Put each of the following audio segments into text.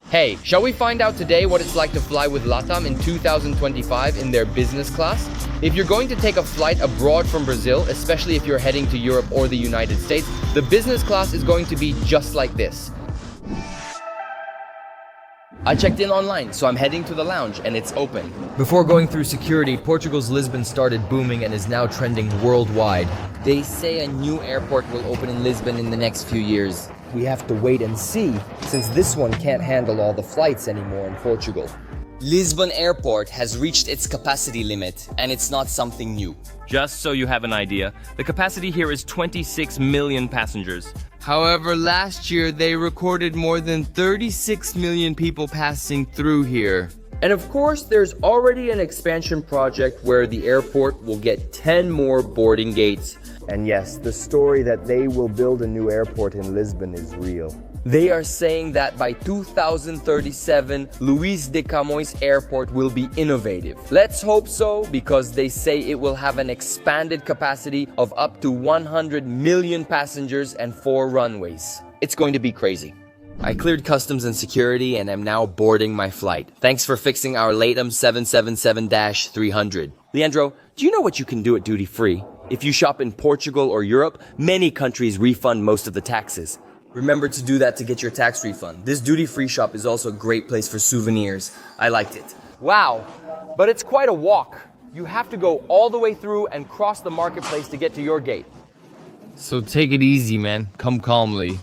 Hey, shall we find out today what it's like to fly with LATAM in 2025 in their business class? If you're going to take a flight abroad from Brazil, especially if you're heading to Europe or the United States, the business class is going to be just like this. I checked in online, so I'm heading to the lounge and it's open. Before going through security, Portugal's Lisbon started booming and is now trending worldwide. They say a new airport will open in Lisbon in the next few years. We have to wait and see, since this one can't handle all the flights anymore in Portugal. Lisbon Airport has reached its capacity limit, and it's not something new. Just so you have an idea, the capacity here is 26 million passengers. However, last year they recorded more than 36 million people passing through here. And of course, there's already an expansion project where the airport will get 10 more boarding gates. And yes, the story that they will build a new airport in Lisbon is real. They are saying that by 2037, Luís de Camões Airport will be innovative. Let's hope so, because they say it will have an expanded capacity of up to 100 million passengers and 4 runways. It's going to be crazy. I cleared customs and security and am now boarding my flight. Thanks for fixing our LATAM 777-300. Leandro, do you know what you can do at duty free? If you shop in Portugal or Europe, many countries refund most of the taxes. Remember to do that to get your tax refund. This duty-free shop is also a great place for souvenirs. I liked it. Wow, but it's quite a walk. You have to go all the way through and cross the marketplace to get to your gate. So take it easy, man. Come calmly.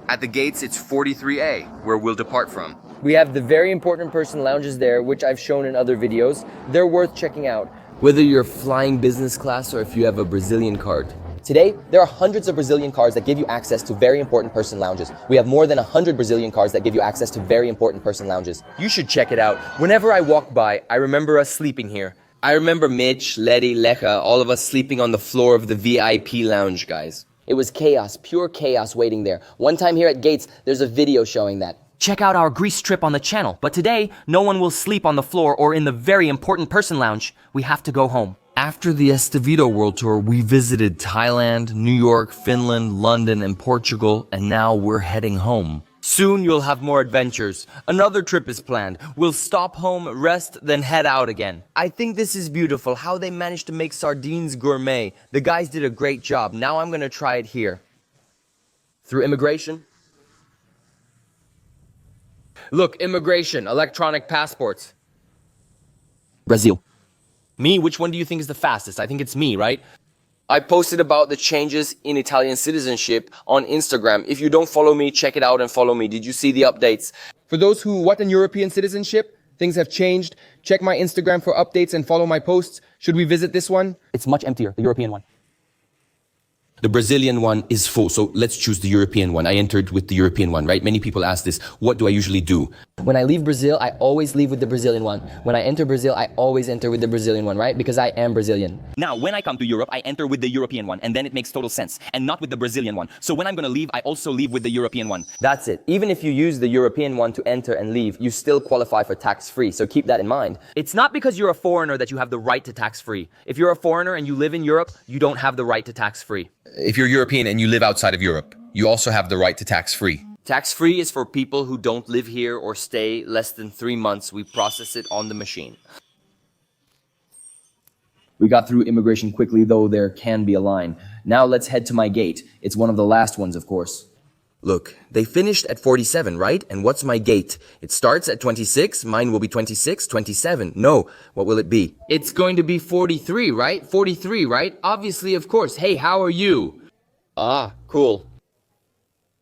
At the gates, it's 43A, where we'll depart from. We have the very important person lounges there, which I've shown in other videos. They're worth checking out, whether you're flying business class or if you have a Brazilian card. Today, there are hundreds of Brazilian cards that give you access to very important person lounges. We have more than 100 Brazilian cards that give you access to very important person lounges. You should check it out. Whenever I walk by, I remember us sleeping here. I remember Mitch, Letty, Lecha, all of us sleeping on the floor of the VIP lounge, guys. It was chaos, pure chaos waiting there. One time here at Gates, there's a video showing that. Check out our Greece trip on the channel, but today, no one will sleep on the floor or in the very important person lounge. We have to go home. After the Estevido World Tour, we visited Thailand, New York, Finland, London, and Portugal, and now we're heading home. Soon you'll have more adventures. Another trip is planned. We'll stop home, rest, then head out again. I think this is beautiful, how they managed to make sardines gourmet. The guys did a great job. Now I'm gonna try it here. Through immigration. Look, immigration, electronic passports. Brazil. Me? Which one do you think is the fastest? I think it's me, right? I posted about the changes in Italian citizenship on Instagram. If you don't follow me, check it out and follow me. Did you see the updates? For those who want an European citizenship, things have changed. Check my Instagram for updates and follow my posts. Should we visit this one? It's much emptier, the European one. The Brazilian one is full, so let's choose the European one. I entered with the European one, right? Many people ask this, what do I usually do? When I leave Brazil, I always leave with the Brazilian one. When I enter Brazil, I always enter with the Brazilian one, right? Because I am Brazilian. Now, when I come to Europe, I enter with the European one, and then it makes total sense, and not with the Brazilian one. So when I'm gonna leave, I also leave with the European one. That's it. Even if you use the European one to enter and leave, you still qualify for tax-free, so keep that in mind. It's not because you're a foreigner that you have the right to tax-free. If you're a foreigner and you live in Europe, you don't have the right to tax-free. If you're European and you live outside of Europe, you also have the right to tax-free. Tax-free is for people who don't live here or stay less than 3 months. We process it on the machine. We got through immigration quickly, though there can be a line. Now let's head to my gate. It's one of the last ones, of course. Look, they finished at 47, right? And what's my gate? It starts at 26, mine will be 26, 27. No, what will it be? It's going to be 43, right? 43, right? Obviously, of course. Hey, how are you? Ah, cool.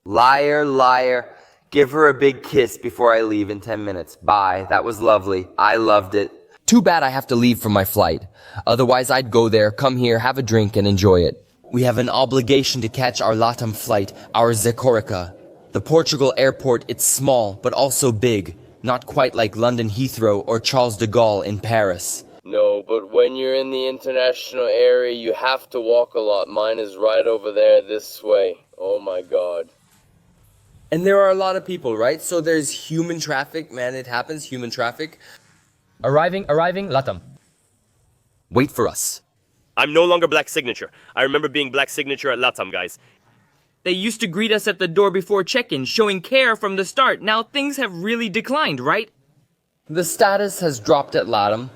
Liar, liar. Give her a big kiss before I leave in 10 minutes. Bye. That was lovely. I loved it. Too bad I have to leave for my flight. Otherwise, I'd go there, come here, have a drink, and enjoy it. We have an obligation to catch our LATAM flight, our Zecorica. The Portugal airport, it's small, but also big. Not quite like London Heathrow or Charles de Gaulle in Paris. No, but when you're in the international area, you have to walk a lot. Mine is right over there this way. Oh my God. And there are a lot of people, right? So there's human traffic. Man, it happens, human traffic. Arriving, LATAM. Wait for us. I'm no longer Black Signature. I remember being Black Signature at LATAM, guys. They used to greet us at the door before check-in, showing care from the start. Now things have really declined, right? The status has dropped at LATAM.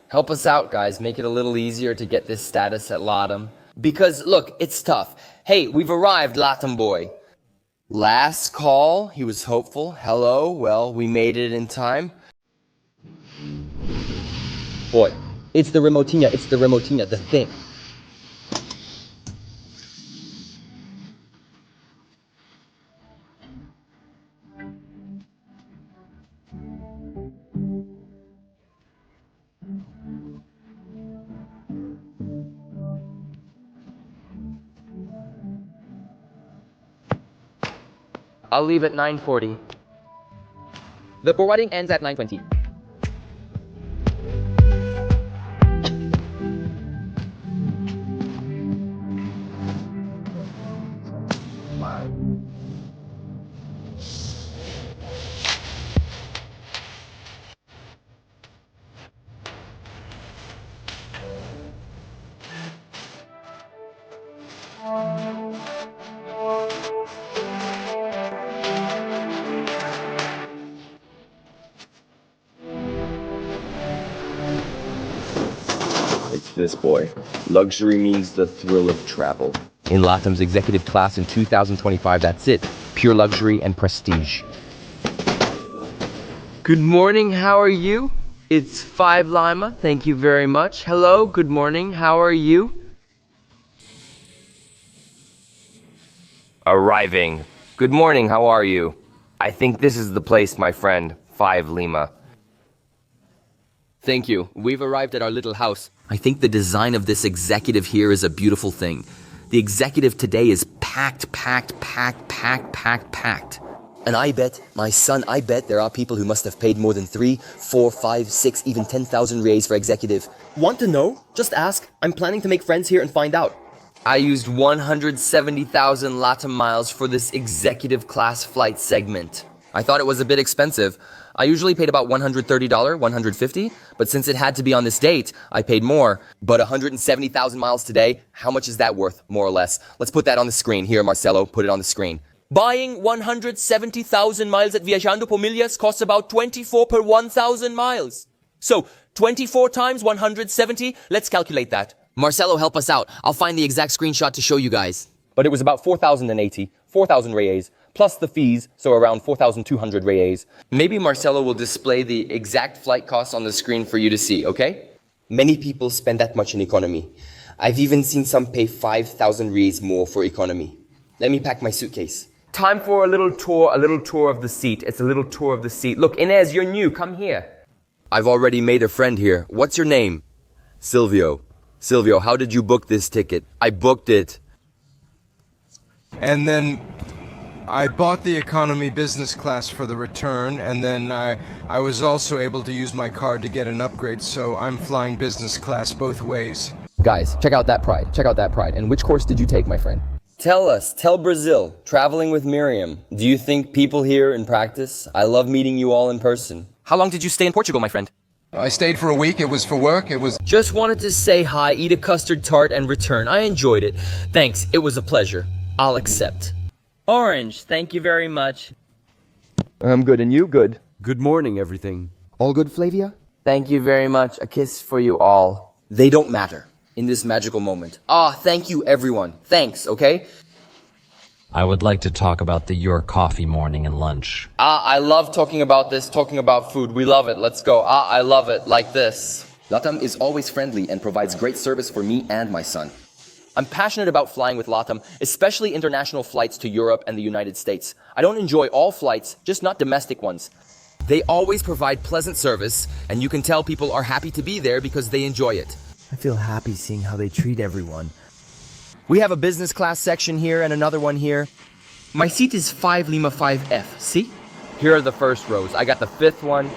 Help us out, guys. Make it a little easier to get this status at LATAM. Because, look, it's tough. Hey, we've arrived, LATAM boy. Last call. He was hopeful. Hello. Well, we made it in time. Boy, it's the remotinha. It's the remotinha. The thing. I'll leave at 9:40. The forwarding ends at 9:20. It's this boy. Luxury means the thrill of travel. In LATAM's executive class in 2025, that's it. Pure luxury and prestige. Good morning, how are you? It's 5 Lima, thank you very much. Hello, good morning, how are you? Arriving. Good morning, how are you? I think this is the place, my friend. 5 Lima. Thank you. We've arrived at our little house. I think the design of this executive here is a beautiful thing. The executive today is packed. And I bet, my son, I bet there are people who must have paid more than 3, 4, 5, 6, even 10,000 reais for executive. Want to know? Just ask. I'm planning to make friends here and find out. I used 170,000 LATAM miles for this executive class flight segment. I thought it was a bit expensive. I usually paid about $130, $150, but since it had to be on this date, I paid more. But 170,000 miles today, how much is that worth, more or less? Let's put that on the screen. Here, Marcelo, put it on the screen. Buying 170,000 miles at Viajando por Milhas costs about 24 per 1,000 miles. So, 24 times 170, let's calculate that. Marcelo, help us out. I'll find the exact screenshot to show you guys. But it was about 4,080, 4,000 reais, plus the fees, so around 4,200 reais. Maybe Marcelo will display the exact flight costs on the screen for you to see, okay? Many people spend that much in economy. I've even seen some pay 5,000 reais more for economy. Let me pack my suitcase. Time for a little tour of the seat. It's a little tour of the seat. Look, Inez, you're new, come here. I've already made a friend here. What's your name? Silvio. Silvio, how did you book this ticket? I booked it. And then I bought the economy business class for the return, and then I was also able to use my card to get an upgrade, so I'm flying business class both ways. Guys, check out that pride. Check out that pride. And which course did you take, my friend? Tell us, tell Brazil, traveling with Miriam. Do you think people here in practice? I love meeting you all in person. How long did you stay in Portugal, my friend? I stayed for a week. It was for work. Just wanted to say hi, eat a custard tart, and return. I enjoyed it. Thanks, it was a pleasure. I'll accept. Orange, thank you very much. I'm good, and you? Good. Good morning, everything. All good, Flavia? Thank you very much. A kiss for you all. They don't matter in this magical moment. Thank you, everyone. Thanks, okay? I would like to talk about your coffee morning and lunch. I love talking about this, talking about food. We love it. Let's go. I love it. Like this. LATAM is always friendly and provides great service for me and my son. I'm passionate about flying with LATAM, especially international flights to Europe and the United States. I don't enjoy all flights, just not domestic ones. They always provide pleasant service, and you can tell people are happy to be there because they enjoy it. I feel happy seeing how they treat everyone. We have a business class section here and another one here. My seat is 5 Lima 5F, see? Here are the first rows. I got the 5th one.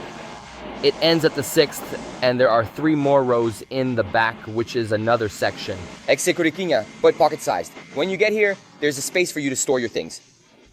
It ends at the 6th, and there are 3 more rows in the back, which is another section. Ex-securitinha, but pocket-sized. When you get here, there's a space for you to store your things.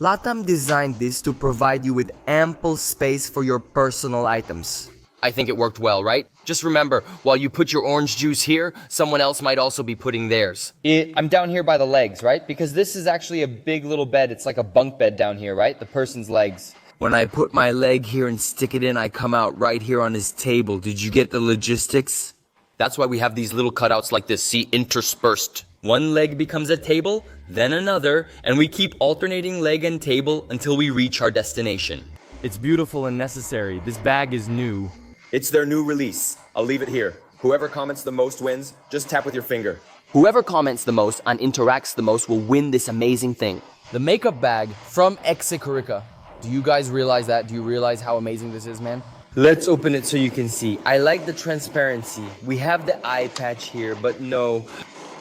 LATAM designed this to provide you with ample space for your personal items. I think it worked well, right? Just remember, while you put your orange juice here, someone else might also be putting theirs. I'm down here by the legs, right? Because this is actually a big little bed. It's like a bunk bed down here, right? The person's legs. When I put my leg here and stick it in, I come out right here on his table. Did you get the logistics? That's why we have these little cutouts like this, see, interspersed. One leg becomes a table, then another, and we keep alternating leg and table until we reach our destination. It's beautiful and necessary. This bag is new. It's their new release. I'll leave it here. Whoever comments the most wins. Just tap with your finger. Whoever comments the most and interacts the most will win this amazing thing. The makeup bag from Exicorica. Do you guys realize that? Do you realize how amazing this is, man? Let's open it so you can see. I like the transparency. We have the eye patch here, but no.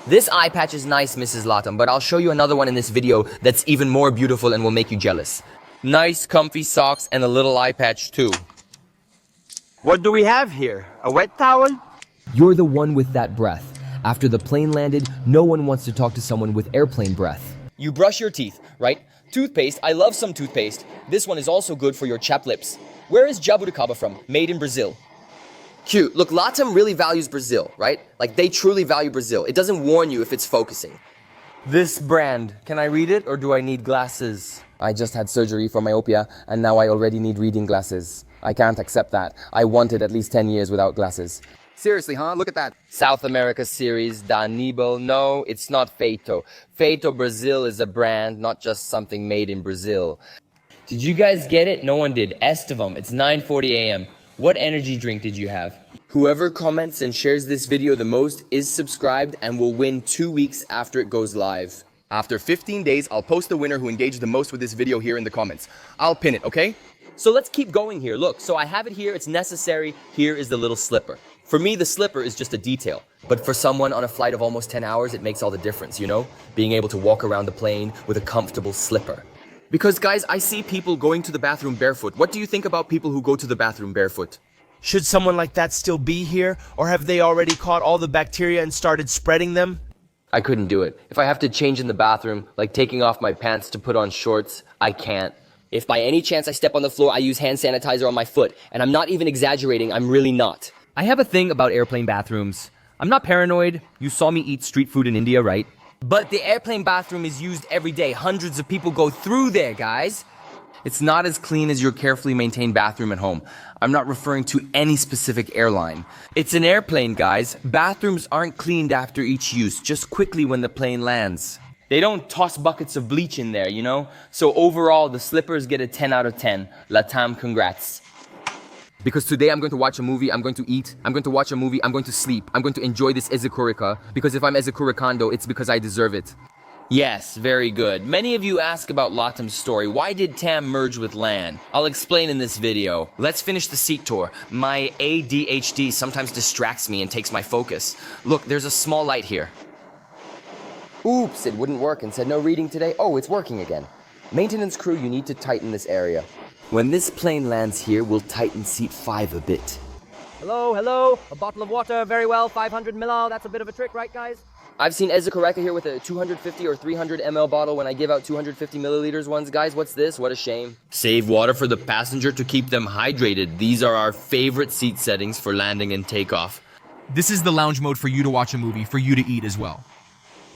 This eye patch is nice, Mrs. LATAM, but I'll show you another one in this video that's even more beautiful and will make you jealous. Nice, comfy socks and a little eye patch too. What do we have here? A wet towel? You're the one with that breath. After the plane landed, no one wants to talk to someone with airplane breath. You brush your teeth, right? Toothpaste, I love some toothpaste. This one is also good for your chapped lips. Where is jabuticaba from? Made in Brazil. Cute. Look, LATAM really values Brazil, right? Like, they truly value Brazil. It doesn't warn you if it's focusing. This brand, can I read it or do I need glasses? I just had surgery for myopia and now I already need reading glasses. I can't accept that. I wanted at least 10 years without glasses. Seriously, huh? Look at that. South America series, Danibal. No, it's not Feito. Feito Brazil is a brand, not just something made in Brazil. Did you guys get it? No one did. Estevam, it's 9:40 a.m. What energy drink did you have? Whoever comments and shares this video the most is subscribed and will win 2 weeks after it goes live. After 15 days, I'll post the winner who engaged the most with this video here in the comments. I'll pin it, okay? So let's keep going here. Look, so I have it here. It's necessary. Here is the little slipper. For me, the slipper is just a detail. But for someone on a flight of almost 10 hours, it makes all the difference, you know? Being able to walk around the plane with a comfortable slipper. Because guys, I see people going to the bathroom barefoot. What do you think about people who go to the bathroom barefoot? Should someone like that still be here? Or have they already caught all the bacteria and started spreading them? I couldn't do it. If I have to change in the bathroom, like taking off my pants to put on shorts, I can't. If by any chance I step on the floor, I use hand sanitizer on my foot. And I'm not even exaggerating, I'm really not. I have a thing about airplane bathrooms. I'm not paranoid. You saw me eat street food in India, right? But the airplane bathroom is used every day. Hundreds of people go through there, guys. It's not as clean as your carefully maintained bathroom at home. I'm not referring to any specific airline. It's an airplane, guys. Bathrooms aren't cleaned after each use, just quickly when the plane lands. They don't toss buckets of bleach in there, you know? So overall, the slippers get a 10 out of 10. LATAM, congrats. Because today I'm going to watch a movie, I'm going to eat, I'm going to watch a movie, I'm going to sleep, I'm going to enjoy this Ezekurica, because if I'm Ezekuricando, it's because I deserve it. Yes, very good. Many of you ask about LATAM's story. Why did TAM merge with LAN? I'll explain in this video. Let's finish the seat tour. My ADHD sometimes distracts me and takes my focus. Look, there's a small light here. Oops, it wouldn't work and said no reading today. Oh, it's working again. Maintenance crew, you need to tighten this area. When this plane lands here, we'll tighten seat 5 a bit. Hello, hello. A bottle of water, very well. 500 ml. That's a bit of a trick, right, guys? I've seen Ezekurica here with a 250 or 300 ml bottle when I give out 250 milliliters ones. Guys, what's this? What a shame. Save water for the passenger to keep them hydrated. These are our favorite seat settings for landing and takeoff. This is the lounge mode for you to watch a movie, for you to eat as well.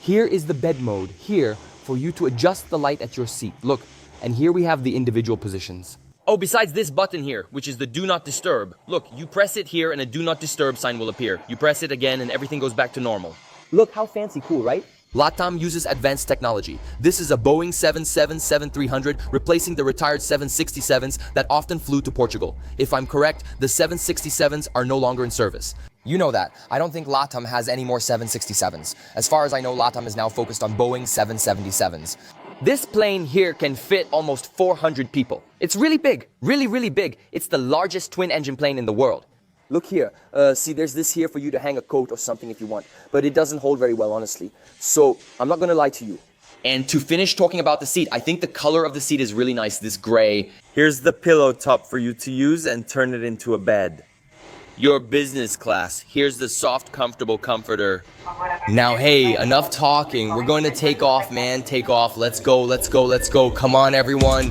Here is the bed mode. Here, for you to adjust the light at your seat. Look, and here we have the individual positions. Oh, besides this button here, which is the do not disturb. Look, you press it here and a do not disturb sign will appear. You press it again and everything goes back to normal. Look how fancy, cool, right? LATAM uses advanced technology. This is a Boeing 777-300 replacing the retired 767s that often flew to Portugal. If I'm correct, the 767s are no longer in service. You know that. I don't think LATAM has any more 767s. As far as I know, LATAM is now focused on Boeing 777s. This plane here can fit almost 400 people. It's really big, really, really big. It's the largest twin-engine plane in the world. Look here. See, there's this here for you to hang a coat or something if you want. But it doesn't hold very well, honestly. So, I'm not gonna lie to you. And to finish talking about the seat, I think the color of the seat is really nice, this gray. Here's the pillow top for you to use and turn it into a bed. Your business class. Here's the soft, comfortable comforter. Now, hey, enough talking. We're going to take off, man. Take off. Let's go, let's go, let's go. Come on, everyone.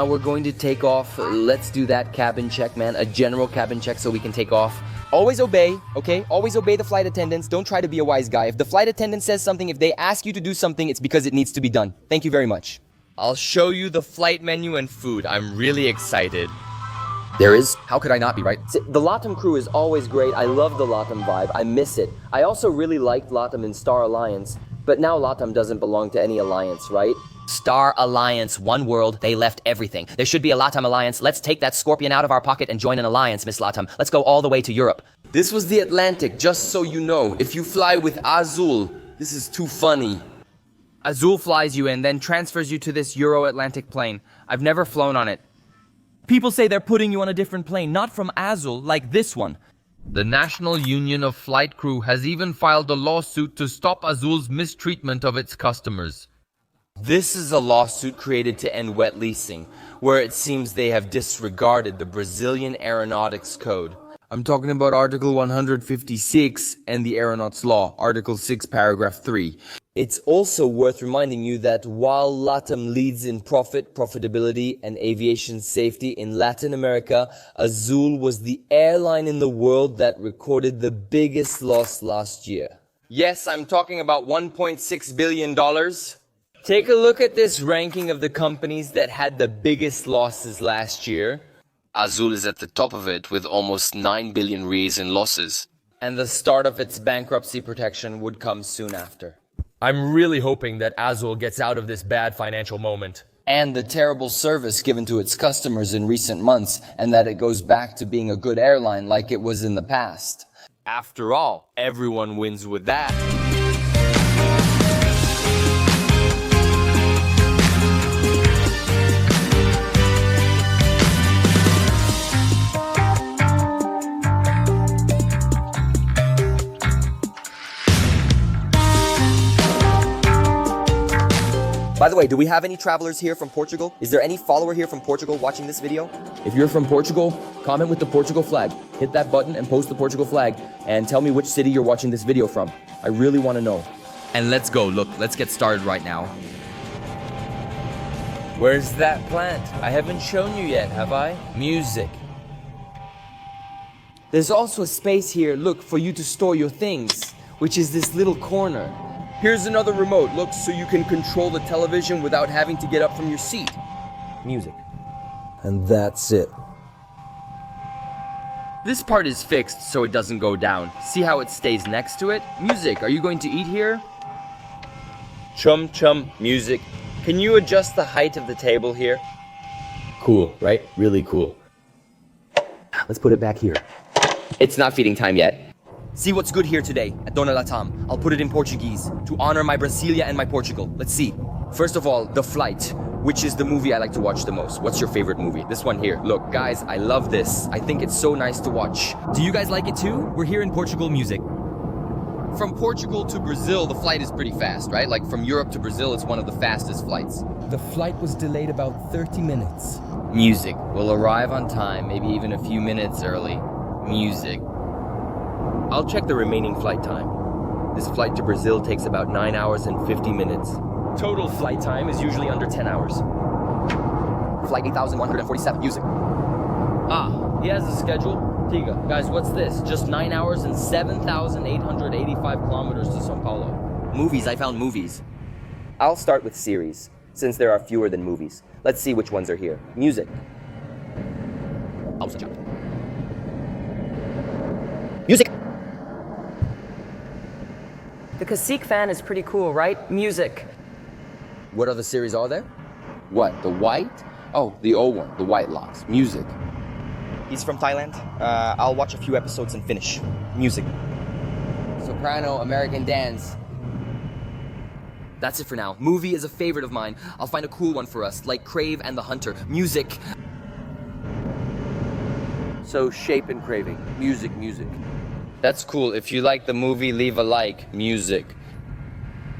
Now we're going to take off. Let's do that cabin check, man. A general cabin check so we can take off. Always obey, okay? Always obey the flight attendants. Don't try to be a wise guy. If the flight attendant says something, if they ask you to do something, it's because it needs to be done. Thank you very much. I'll show you the flight menu and food. I'm really excited. There is? How could I not be, right? The LATAM crew is always great. I love the LATAM vibe. I miss it. I also really liked LATAM in Star Alliance, but now LATAM doesn't belong to any alliance, right? Star Alliance, one world, they left everything. There should be a LATAM alliance. Let's take that scorpion out of our pocket and join an alliance, Miss LATAM. Let's go all the way to Europe. This was the Atlantic, just so you know. If you fly with Azul, this is too funny. Azul flies you in, then transfers you to this Euro-Atlantic plane. I've never flown on it. People say they're putting you on a different plane, not from Azul, like this one. The National Union of Flight Crew has even filed a lawsuit to stop Azul's mistreatment of its customers. This is a lawsuit created to end wet leasing, where it seems they have disregarded the Brazilian Aeronautics Code. I'm talking about Article 156 and the Aeronautics Law, Article 6, Paragraph 3. It's also worth reminding you that while LATAM leads in profitability, and aviation safety in Latin America, Azul was the airline in the world that recorded the biggest loss last year. Yes, I'm talking about $1.6 billion. Take a look at this ranking of the companies that had the biggest losses last year. Azul is at the top of it with almost 9 billion reais in losses. And the start of its bankruptcy protection would come soon after. I'm really hoping that Azul gets out of this bad financial moment. And the terrible service given to its customers in recent months, and that it goes back to being a good airline like it was in the past. After all, everyone wins with that. By the way, do we have any travelers here from Portugal? Is there any follower here from Portugal watching this video? If you're from Portugal, comment with the Portugal flag. Hit that button and post the Portugal flag and tell me which city you're watching this video from. I really want to know. And let's go. Look, let's get started right now. Where's that plant? I haven't shown you yet, have I? Music. There's also a space here, look, for you to store your things, which is this little corner. Here's another remote, look, so you can control the television without having to get up from your seat. Music. And that's it. This part is fixed so it doesn't go down. See how it stays next to it? Music, are you going to eat here? Chum chum, music. Can you adjust the height of the table here? Cool, right? Really cool. Let's put it back here. It's not feeding time yet. See what's good here today at Dona LATAM. I'll put it in Portuguese to honor my Brasilia and my Portugal. Let's see. First of all, The Flight, which is the movie I like to watch the most. What's your favorite movie? This one here. Look, guys, I love this. I think it's so nice to watch. Do you guys like it too? We're here in Portugal music. From Portugal to Brazil, the flight is pretty fast, right? Like from Europe to Brazil, it's one of the fastest flights. The flight was delayed about 30 minutes. Music. We'll arrive on time, maybe even a few minutes early. Music. I'll check the remaining flight time. This flight to Brazil takes about 9 hours and 50 minutes. Total flight time is usually under 10 hours. Flight 8147, music. Ah, he has a schedule. Tiga. Guys, what's this? Just 9 hours and 7,885 kilometers to Sao Paulo. Movies, I found movies. I'll start with series, since there are fewer than movies. Let's see which ones are here. Music. Music. The Cacique fan is pretty cool, right? Music. What other series are there? What, the white? Oh, the old one, the white locks. Music. He's from Thailand. I'll watch a few episodes and finish. Music. Soprano, American Dance. That's it for now. Movie is a favorite of mine. I'll find a cool one for us, like Crave and the Hunter. Music. So Shape and Craving. Music, music. That's cool. If you like the movie, leave a like. Music.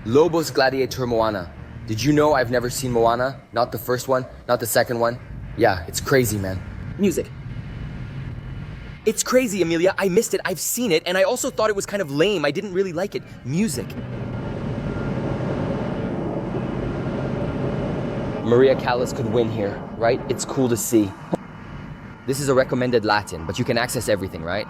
Lobos Gladiator Moana. Did you know I've never seen Moana? Not the first one, not the second one. Yeah, it's crazy, man. Music. It's crazy, Amelia. I missed it. I've seen it, and I also thought it was kind of lame. I didn't really like it. Music. Maria Callas could win here, right? It's cool to see. This is a recommended Latin, but you can access everything, right?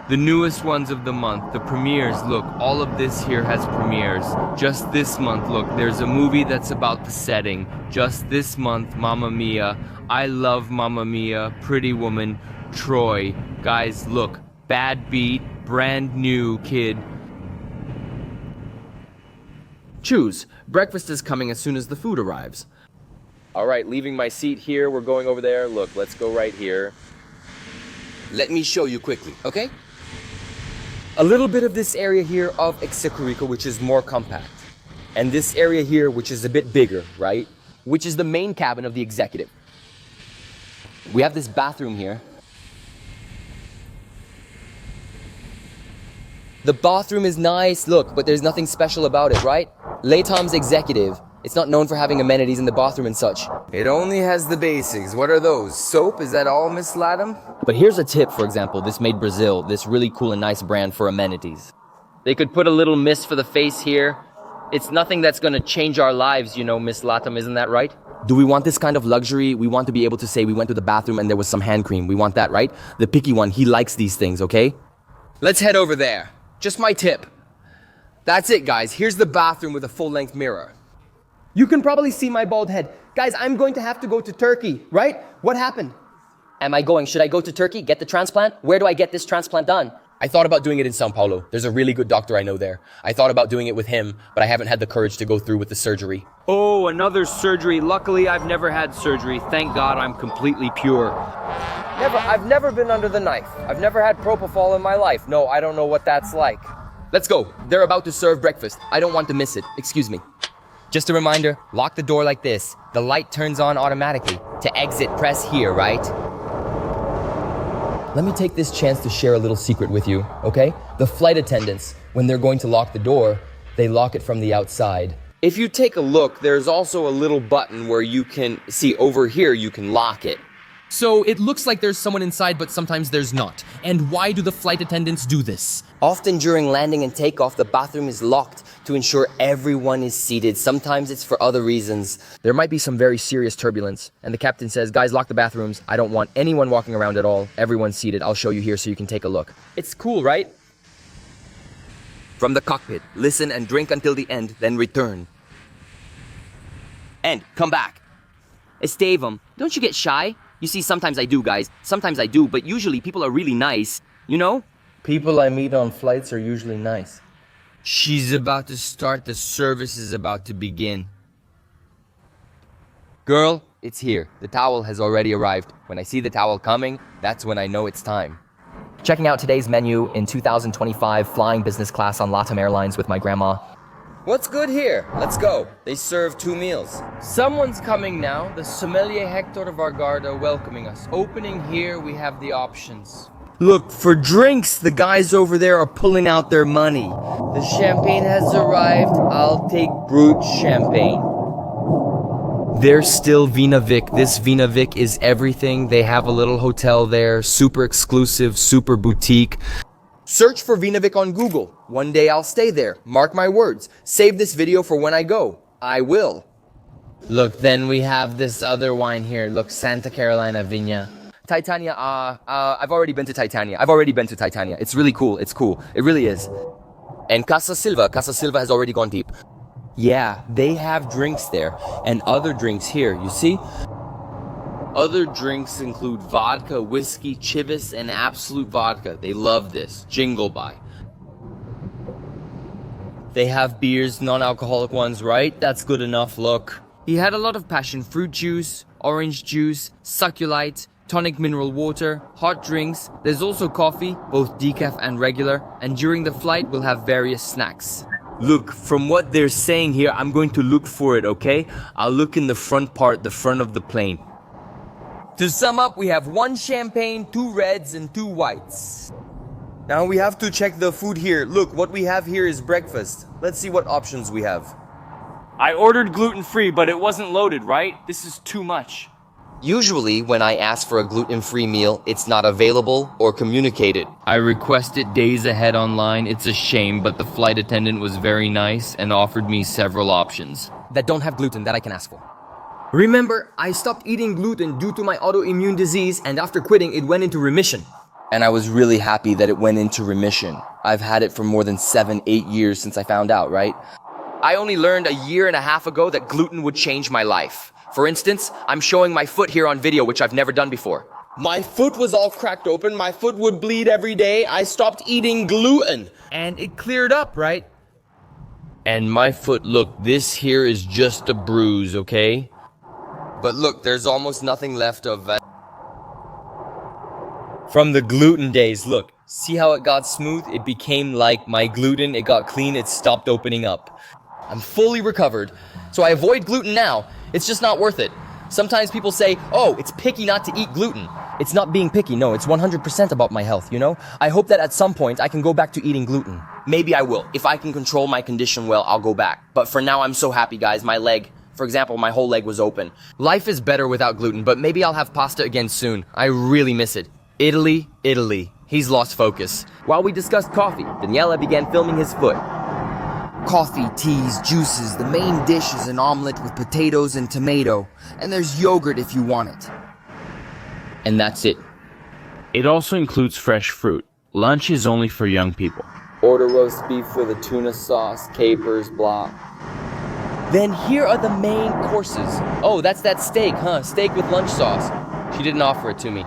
The newest ones of the month, the premieres. Look, all of this here has premieres. Just this month, look, there's a movie that's about the setting. Just this month, Mamma Mia. I love Mamma Mia, Pretty Woman, Troy. Guys, look, Bad Beat, brand new kid. Choose. Breakfast is coming as soon as the food arrives. All right, leaving my seat here, we're going over there. Look, let's go right here. Let me show you quickly, okay? A little bit of this area here of Execurico, which is more compact. And this area here, which is a bit bigger, right? Which is the main cabin of the executive. We have this bathroom here. The bathroom is nice, look, but there's nothing special about it, right? LATAM's executive. It's not known for having amenities in the bathroom and such. It only has the basics. What are those? Soap? Is that all, Miss LATAM? But here's a tip, for example, this made Brazil, this really cool and nice brand for amenities. They could put a little mist for the face here. It's nothing that's gonna change our lives, you know, Miss LATAM, isn't that right? Do we want this kind of luxury? We want to be able to say we went to the bathroom and there was some hand cream. We want that, right? The picky one, he likes these things, okay? Let's head over there. Just my tip. That's it, guys. Here's the bathroom with a full-length mirror. You can probably see my bald head. Guys, I'm going to have to go to Turkey, right? What happened? Am I going? Should I go to Turkey, get the transplant? Where do I get this transplant done? I thought about doing it in Sao Paulo. There's a really good doctor I know there. I thought about doing it with him, but I haven't had the courage to go through with the surgery. Oh, another surgery. Luckily, I've never had surgery. Thank God I'm completely pure. I've never been under the knife. I've never had propofol in my life. No, I don't know what that's like. Let's go. They're about to serve breakfast. I don't want to miss it. Excuse me. Just a reminder, lock the door like this. The light turns on automatically. To exit, press here, right? Let me take this chance to share a little secret with you, okay? The flight attendants, when they're going to lock the door, they lock it from the outside. If you take a look, there's also a little button where you can see over here, you can lock it. So it looks like there's someone inside, but sometimes there's not. And why do the flight attendants do this? Often during landing and takeoff, the bathroom is locked to ensure everyone is seated. Sometimes it's for other reasons. There might be some very serious turbulence, and the captain says, guys, lock the bathrooms. I don't want anyone walking around at all. Everyone's seated. I'll show you here so you can take a look. It's cool, right? From the cockpit, listen and drink until the end, then return. And come back. Estevam, don't you get shy? You see, sometimes I do, guys. Sometimes I do, but usually people are really nice. You know? People I meet on flights are usually nice. She's about to start. The service is about to begin. Girl, it's here. The towel has already arrived. When I see the towel coming, that's when I know it's time. Checking out today's menu in 2025, flying business class on LATAM Airlines with my grandma. What's good here? Let's go. They serve 2 meals. Someone's coming now. The sommelier Hector Vargarda welcoming us. Opening here, we have the options. Look, for drinks, the guys over there are pulling out their money. The champagne has arrived. I'll take brut champagne. There's still Vinavik. This Vinavik is everything. They have a little hotel there, super exclusive, super boutique. Search for Vinavik on Google. One day I'll stay there. Mark my words. Save this video for when I go. I will. Look, then we have this other wine here. Look, Santa Carolina Viña. Titania, I've already been to Titania. It's really cool. It's cool. It really is. And Casa Silva has already gone deep. Yeah, they have drinks there. And other drinks here, you see? Other drinks include vodka, whiskey, chivas, and absolute vodka. They love this. Jingle by. They have beers, non-alcoholic ones, right? That's good enough, look. He had a lot of passion fruit juice, orange juice, succulite, tonic mineral water, hot drinks. There's also coffee, both decaf and regular. And during the flight, we'll have various snacks. Look, from what they're saying here, I'm going to look for it, okay? I'll look in the front part, the front of the plane. To sum up, we have 1 champagne, 2 reds, and 2 whites. Now we have to check the food here. Look, what we have here is breakfast. Let's see what options we have. I ordered gluten-free, but it wasn't loaded, right? This is too much. Usually, when I ask for a gluten-free meal, it's not available or communicated. I requested days ahead online. It's a shame, but the flight attendant was very nice and offered me several options. That don't have gluten that I can ask for. Remember, I stopped eating gluten due to my autoimmune disease, and after quitting, it went into remission. And I was really happy that it went into remission. I've had it for more than 7-8 years since I found out, right? I only learned a year and a half ago that gluten would change my life. For instance, I'm showing my foot here on video, which I've never done before. My foot was all cracked open, my foot would bleed every day, I stopped eating gluten. And it cleared up, right? And my foot, look, this here is just a bruise, okay? But look, there's almost nothing left of that. From the gluten days, look. See how it got smooth? It became like my gluten, it got clean, it stopped opening up. I'm fully recovered, so I avoid gluten now. It's just not worth it. Sometimes people say, oh, it's picky not to eat gluten. It's not being picky, no, it's 100% about my health, you know? I hope that at some point I can go back to eating gluten. Maybe I will. If I can control my condition well, I'll go back. But for now, I'm so happy, guys. My leg, for example, my whole leg was open. Life is better without gluten, but maybe I'll have pasta again soon. I really miss it. Italy, Italy. He's lost focus. While we discussed coffee, Daniela began filming his foot. Coffee, teas, juices. The main dish is an omelet with potatoes and tomato. And there's yogurt if you want it. And that's it. It also includes fresh fruit. Lunch is only for young people. Order roast beef with a tuna sauce, capers, blah. Then here are the main courses. Oh, that's that steak, huh? Steak with lunch sauce. She didn't offer it to me.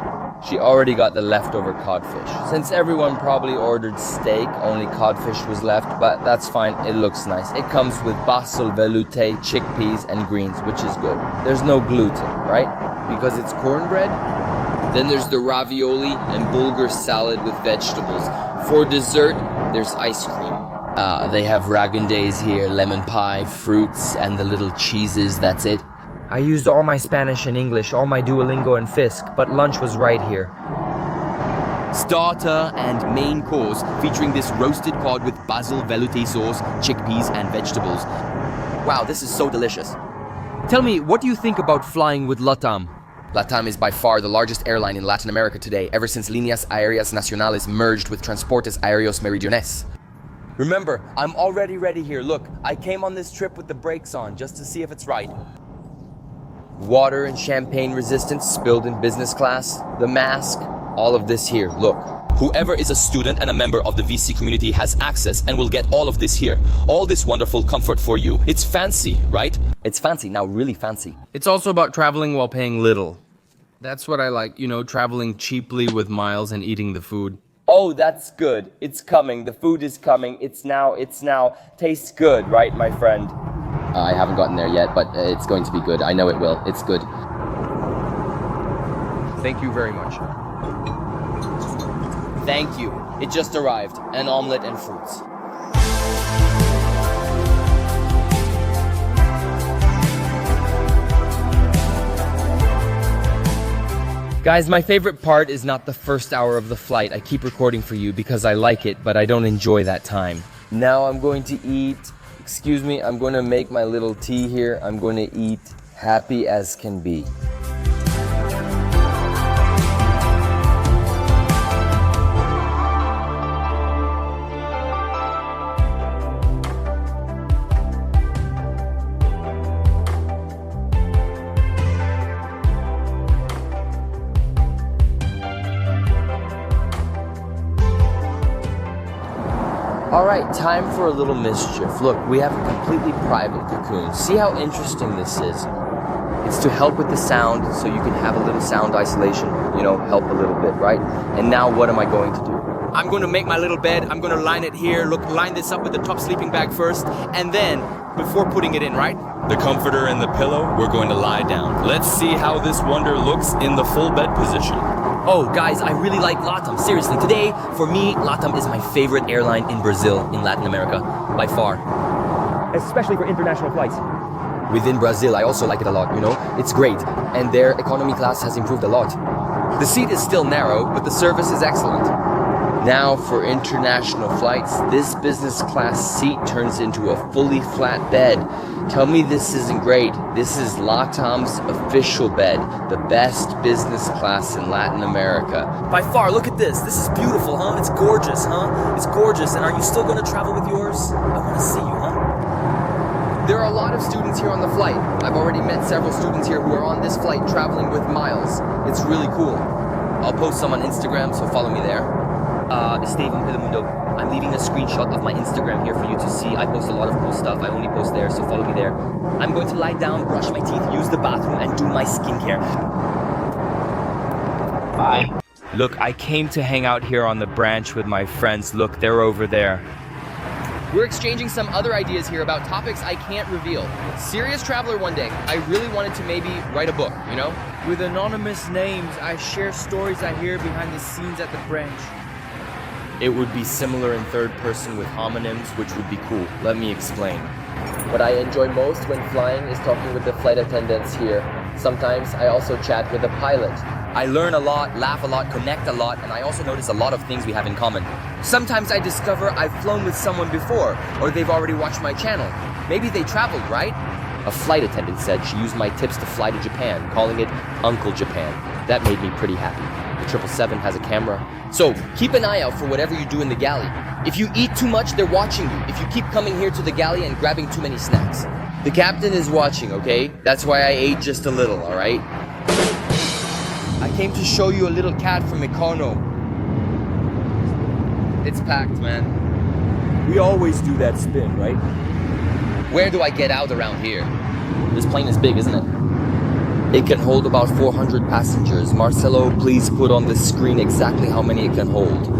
She already got the leftover codfish. Since everyone probably ordered steak, only codfish was left, but that's fine, it looks nice. It comes with basil, velouté, chickpeas, and greens, which is good. There's no gluten, right? Because it's cornbread? Then there's the ravioli and bulgur salad with vegetables. For dessert, there's ice cream. They have ragundays here, lemon pie, fruits, and the little cheeses, that's it. I used all my Spanish and English, all my Duolingo and Fisk, but lunch was right here. Starter and main course featuring this roasted cod with basil velouté sauce, chickpeas, and vegetables. Wow, this is so delicious. Tell me, what do you think about flying with LATAM? LATAM is by far the largest airline in Latin America today, ever since Líneas Aéreas Nacionales merged with Transportes Aéreos Meridionales. Remember, I'm already ready here. Look, I came on this trip with the brakes on, just to see if it's right. Water and champagne resistance spilled in business class, the mask, all of this here, look. Whoever is a student and a member of the VC community has access and will get all of this here. All this wonderful comfort for you. It's fancy, right? It's fancy, now really fancy. It's also about traveling while paying little. That's what I like, you know, traveling cheaply with miles and eating the food. Oh, that's good. It's coming. The food is coming. It's now. Tastes good, right, my friend? I haven't gotten there yet, but it's going to be good. I know it will. It's good. Thank you very much. Thank you. It just arrived. An omelet and fruits. Guys, my favorite part is not the first hour of the flight. I keep recording for you because I like it, but I don't enjoy that time. Now I'm going to eat. Excuse me, I'm going to make my little tea here. I'm going to eat happy as can be. Alright, time for a little mischief. Look, we have a completely private cocoon. See how interesting this is? It's to help with the sound, so you can have a little sound isolation, you know, help a little bit, right? And now what am I going to do? I'm going to make my little bed. I'm going to line it here. Look, line this up with the top sleeping bag first, and then, before putting it in, right? The comforter and the pillow, we're going to lie down. Let's see how this wonder looks in the full bed position. Oh, guys, I really like LATAM. Seriously, today, for me, LATAM is my favorite airline in Brazil, in Latin America, by far. Especially for international flights. Within Brazil, I also like it a lot, you know? It's great, and their economy class has improved a lot. The seat is still narrow, but the service is excellent. Now, for international flights, this business class seat turns into a fully flat bed. Tell me this isn't great. This is LATAM's official bed, the best business class in Latin America. By far, look at this. This is beautiful, huh? It's gorgeous, huh? It's gorgeous. And are you still going to travel with yours? I want to see you, huh? There are a lot of students here on the flight. I've already met several students here who are on this flight traveling with Miles. It's really cool. I'll post some on Instagram, so follow me there. Esteban Pilamundo, I'm leaving a screenshot of my Instagram here for you to see. I post a lot of cool stuff. I only post there, so follow me there. I'm going to lie down, brush my teeth, use the bathroom, and do my skincare. Bye. Look, I came to hang out here on the branch with my friends. Look, they're over there. We're exchanging some other ideas here about topics I can't reveal. Serious traveler one day. I really wanted to maybe write a book, you know? With anonymous names, I share stories I hear behind the scenes at the branch. It would be similar in third person with homonyms, which would be cool. Let me explain. What I enjoy most when flying is talking with the flight attendants here. Sometimes I also chat with the pilot. I learn a lot, laugh a lot, connect a lot, and I also notice a lot of things we have in common. Sometimes I discover I've flown with someone before, or they've already watched my channel. Maybe they traveled, right? A flight attendant said she used my tips to fly to Japan, calling it Uncle Japan. That made me pretty happy. The 777 has a camera. So, keep an eye out for whatever you do in the galley. If you eat too much, they're watching you. If you keep coming here to the galley and grabbing too many snacks. The captain is watching, okay? That's why I ate just a little, alright? I came to show you a little cat from Mekono. It's packed, man. We always do that spin, right? Where do I get out around here? This plane is big, isn't it? It can hold about 400 passengers. Marcelo, please put on the screen exactly how many it can hold.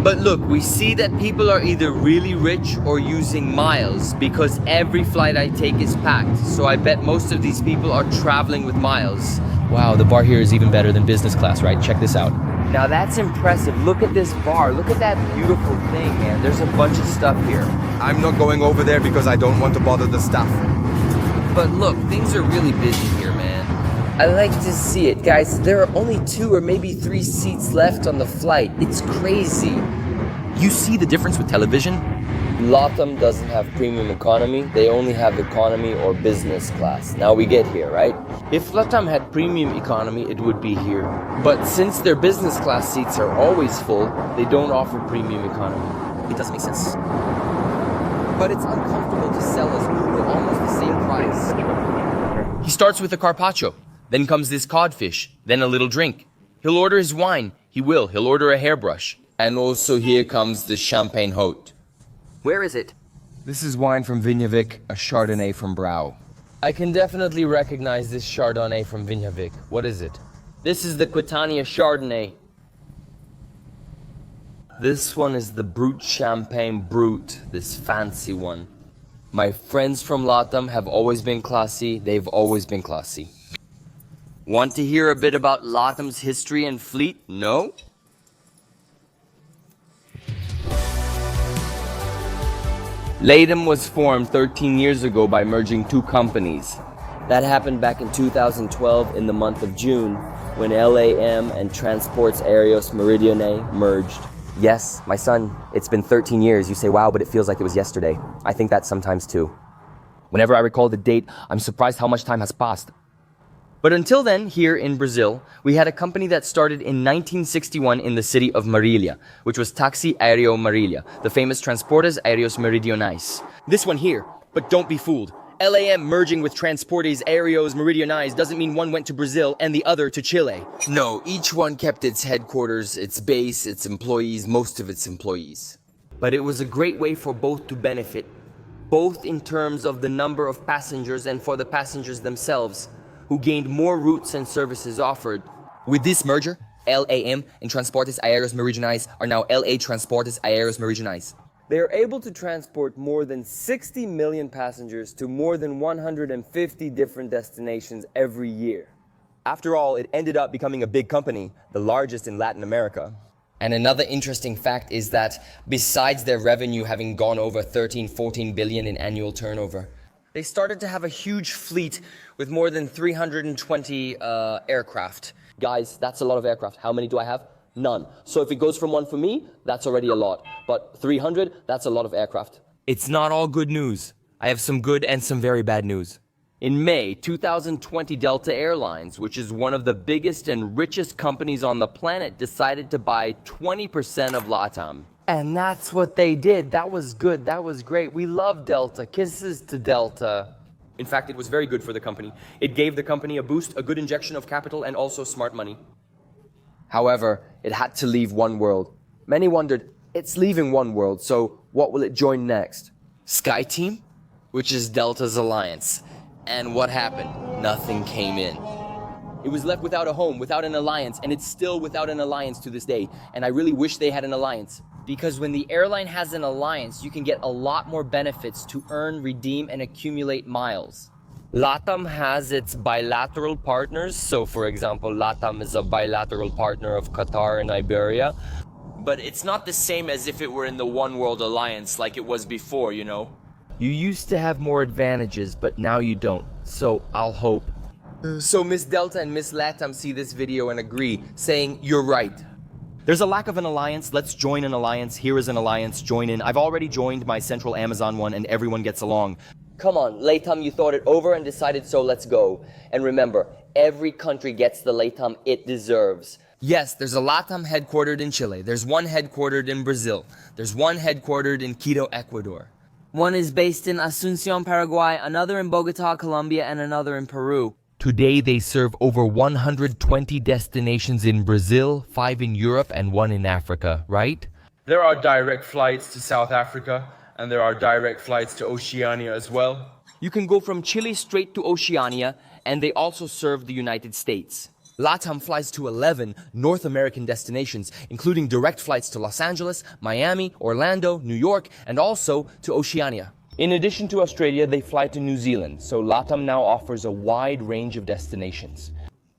But look, we see that people are either really rich or using miles because every flight I take is packed. So I bet most of these people are traveling with miles. Wow, the bar here is even better than business class, right? Check this out. Now that's impressive. Look at this bar. Look at that beautiful thing, man. There's a bunch of stuff here. I'm not going over there because I don't want to bother the staff. But look, things are really busy here, man. I like to see it. Guys, there are only 2 or maybe 3 seats left on the flight. It's crazy. You see the difference with television? LATAM doesn't have premium economy. They only have economy or business class. Now we get here, right? If LATAM had premium economy, it would be here. But since their business class seats are always full, they don't offer premium economy. It doesn't make sense. But it's uncomfortable to sell us Google almost the same price. He starts with a carpaccio. Then comes this codfish. Then a little drink. He'll order his wine. He'll order a hairbrush. And also here comes the champagne haute. Where is it? This is wine from Vignavik, a Chardonnay from Brau. I can definitely recognize this Chardonnay from Vignavik. What is it? This is the Quitania Chardonnay. This one is the Brut Champagne Brut, this fancy one. My friends from LATAM have always been classy. They've always been classy. Want to hear a bit about LATAM's history and fleet? No? LATAM was formed 13 years ago by merging 2 companies. That happened back in 2012 in the month of June when LAM and Transportes Aéreos Méridionais merged. Yes, my son, it's been 13 years. You say, wow, but it feels like it was yesterday. I think that sometimes too. Whenever I recall the date, I'm surprised how much time has passed. But until then, here in Brazil, we had a company that started in 1961 in the city of Marília, which was Taxi Aéreo Marília, the famous Transportes Aéreos Meridionais. This one here, but don't be fooled. LAM merging with Transportes Aéreos Meridionais doesn't mean one went to Brazil and the other to Chile. No, each one kept its headquarters, its base, its employees, most of its employees. But it was a great way for both to benefit, both in terms of the number of passengers and for the passengers themselves, who gained more routes and services offered. With this merger, LAM and Transportes Aéreos Meridionais are now LA Transportes Aéreos Meridionais. They are able to transport more than 60 million passengers to more than 150 different destinations every year. After all, it ended up becoming a big company, the largest in Latin America. And another interesting fact is that besides their revenue having gone over 14 billion in annual turnover, they started to have a huge fleet with more than 320 aircraft. Guys, that's a lot of aircraft. How many do I have? None. So if it goes from 1 for me, that's already a lot. But 300, that's a lot of aircraft. It's not all good news. I have some good and some very bad news. In May 2020, Delta Airlines, which is one of the biggest and richest companies on the planet, decided to buy 20% of LATAM. And that's what they did. That was good. That was great. We love Delta. Kisses to Delta. In fact, it was very good for the company. It gave the company a boost, a good injection of capital, and also smart money. However, it had to leave One World. Many wondered, it's leaving One World, so what will it join next? SkyTeam, which is Delta's alliance. And what happened? Nothing came in. It was left without a home, without an alliance, and it's still without an alliance to this day. And I really wish they had an alliance. Because when the airline has an alliance, you can get a lot more benefits to earn, redeem, and accumulate miles. LATAM has its bilateral partners. So, for example, LATAM is a bilateral partner of Qatar and Iberia. But it's not the same as if it were in the One World Alliance like it was before, you know? You used to have more advantages, but now you don't. So, I'll hope. So Miss Delta and Miss LATAM see this video and agree, saying, you're right. There's a lack of an alliance, let's join an alliance, here is an alliance, join in. I've already joined my Central Amazon one and everyone gets along. Come on, LATAM, you thought it over and decided, so let's go. And remember, every country gets the LATAM it deserves. Yes, there's a LATAM headquartered in Chile, there's one headquartered in Brazil, there's one headquartered in Quito, Ecuador. One is based in Asunción, Paraguay, another in Bogota, Colombia, and another in Peru. Today, they serve over 120 destinations in Brazil, 5 in Europe, and 1 in Africa, right? There are direct flights to South Africa, and there are direct flights to Oceania as well. You can go from Chile straight to Oceania, and they also serve the United States. LATAM flies to 11 North American destinations, including direct flights to Los Angeles, Miami, Orlando, New York, and also to Oceania. In addition to Australia, they fly to New Zealand, so LATAM now offers a wide range of destinations.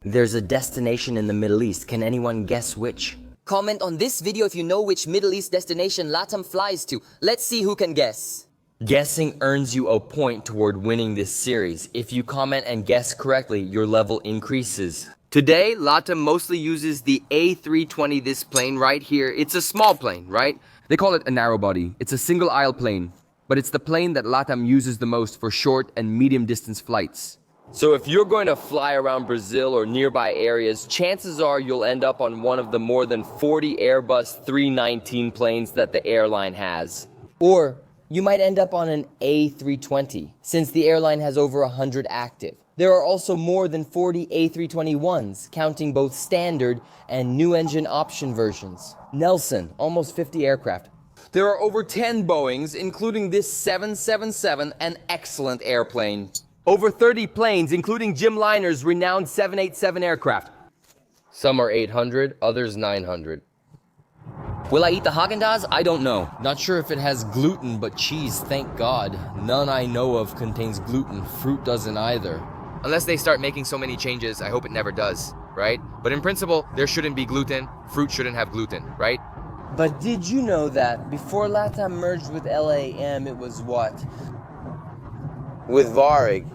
There's a destination in the Middle East. Can anyone guess which? Comment on this video if you know which Middle East destination LATAM flies to. Let's see who can guess. Guessing earns you a point toward winning this series. If you comment and guess correctly, your level increases. Today, LATAM mostly uses the A320, this plane right here. It's a small plane, right? They call it a narrow body. It's a single aisle plane. But it's the plane that LATAM uses the most for short and medium distance flights. So if you're going to fly around Brazil or nearby areas, chances are you'll end up on one of the more than 40 Airbus 319 planes that the airline has. Or you might end up on an A320, since the airline has over 100 active. There are also more than 40 A321s, counting both standard and new engine option versions. Nelson, almost 50 aircraft. There are over 10 Boeings, including this 777, an excellent airplane. Over 30 planes, including Jim Liner's renowned 787 aircraft. Some are 800, others 900. Will I eat the Haagen-Dazs? I don't know. Not sure if it has gluten, but cheese, thank God. None I know of contains gluten. Fruit doesn't either. Unless they start making so many changes, I hope it never does, right? But in principle, there shouldn't be gluten. Fruit shouldn't have gluten, right? But did you know that before LATAM merged with LAM, it was what? With Varig.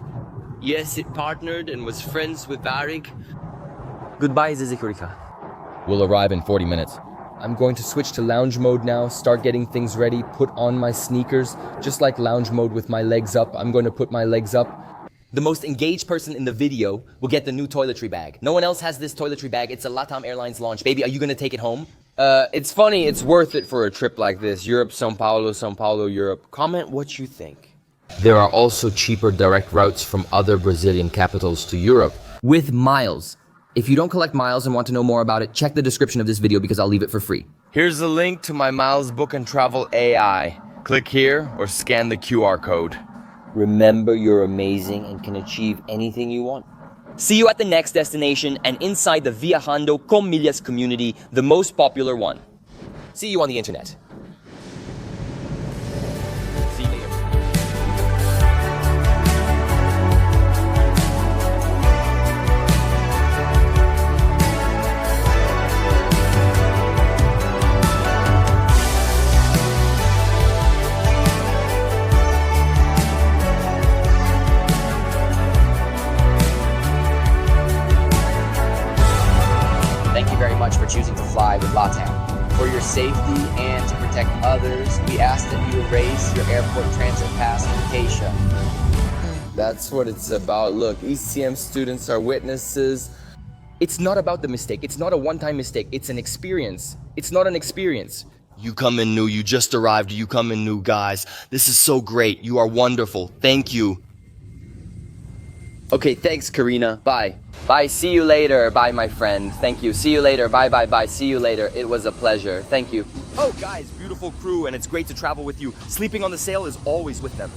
Yes, it partnered and was friends with Varig. Goodbye, Zizikurica. We'll arrive in 40 minutes. I'm going to switch to lounge mode now, start getting things ready, put on my sneakers. Just like lounge mode with my legs up, I'm going to put my legs up. The most engaged person in the video will get the new toiletry bag. No one else has this toiletry bag. It's a LATAM Airlines launch. Baby, are you going to take it home? It's funny, it's worth it for a trip like this. Europe, São Paulo, Europe. Comment what you think. There are also cheaper direct routes from other Brazilian capitals to Europe. With miles. If you don't collect miles and want to know more about it, check the description of this video because I'll leave it for free. Here's a link to my Miles Book and Travel AI. Click here or scan the QR code. Remember, you're amazing and can achieve anything you want. See you at the next destination and inside the Viajando con Millas community, the most popular one. See you on the internet. See you later. Thank you very much for choosing to fly with LATAM. For your safety and to protect others, we ask that you erase your airport transit pass application. That's what it's about. Look, ECM students are witnesses. It's not about the mistake. It's not a one-time mistake. It's an experience. It's not an experience. You come in new, you just arrived, you come in new, guys. This is so great. You are wonderful. Thank you. Okay, thanks, Karina. Bye. Bye, see you later. Bye, my friend. Thank you. See you later. Bye, bye, bye. See you later. It was a pleasure. Thank you. Oh, guys, beautiful crew, and it's great to travel with you. Sleeping on the sail is always with them.